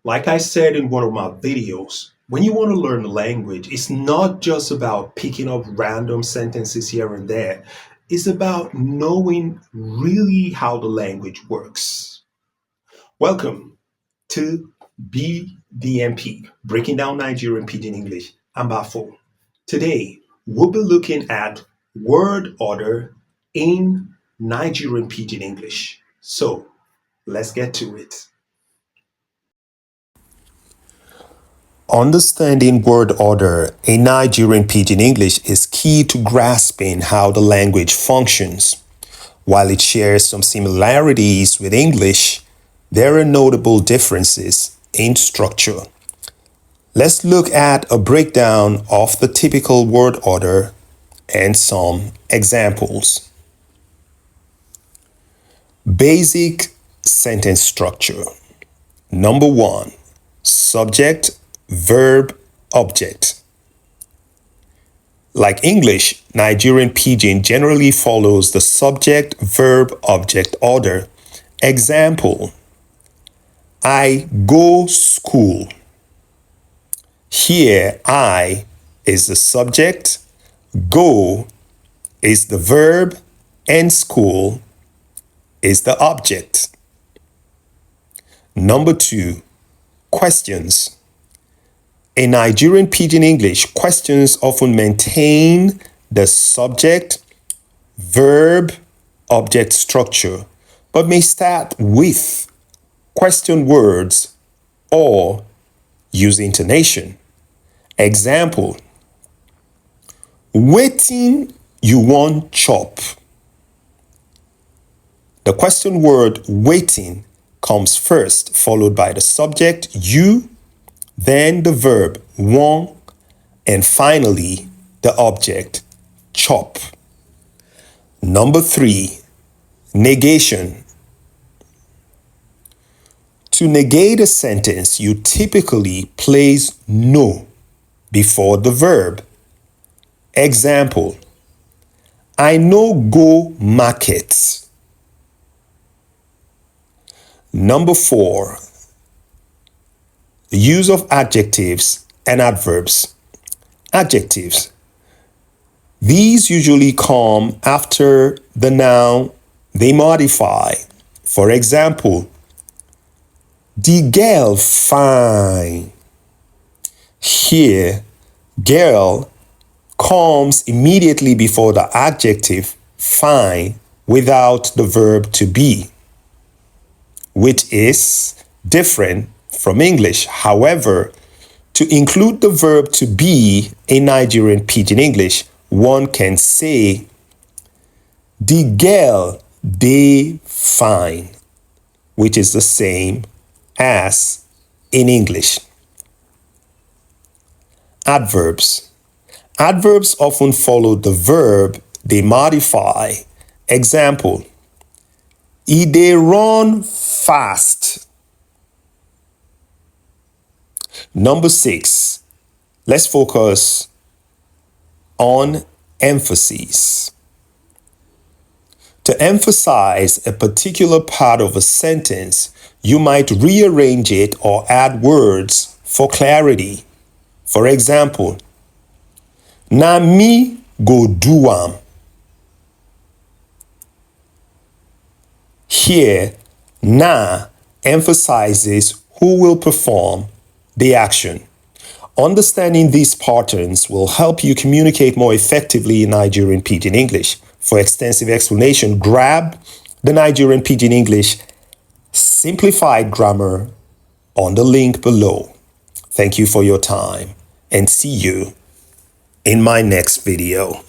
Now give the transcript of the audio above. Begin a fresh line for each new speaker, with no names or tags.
Like I said in one of my videos, when you want to learn a language, it's not just about picking up random sentences here and there. It's about knowing really how the language works. Welcome to BDMP, Breaking Down Nigerian Pidgin English. I'm Bafo. Today, we'll be looking at word order in Nigerian Pidgin English. So, let's get to it. Understanding word order in Nigerian Pidgin English is key to grasping how the language functions. While it shares some similarities with English, there are notable differences in structure. Let's look at a breakdown of the typical word order and some examples. Basic sentence structure. Number 1, subject, verb, object. Like English, Nigerian Pidgin generally follows the subject, verb, object order. Example, I go school. Here, I is the subject, go is the verb, and school is the object. Number 2, questions. In Nigerian Pidgin English, questions often maintain the subject, verb, object structure, but may start with question words or use intonation. Example, wetin you wan chop? The question word wetin comes first, followed by the subject, you, then the verb, wan, and finally the object, chop. Number 3, negation. To negate a sentence, you typically place no before the verb. Example, I no go market. Number 4, the use of adjectives and adverbs. Adjectives. These usually come after the noun they modify. For example, the girl fine. Here, girl comes immediately before the adjective fine without the verb to be, which is different from English. However, to include the verb to be in Nigerian Pidgin English, one can say, the girl dey fine, which is the same as in English. Adverbs. Adverbs often follow the verb they modify. Example, e dey run fast. Number 6, let's focus on emphasis. To emphasize a particular part of a sentence, you might rearrange it or add words for clarity. For example, na me go do am. Here, na emphasizes who will perform the action. Understanding these patterns will help you communicate more effectively in Nigerian Pidgin English. For extensive explanation, grab the Nigerian Pidgin English simplified grammar on the link below. Thank you for your time and see you in my next video.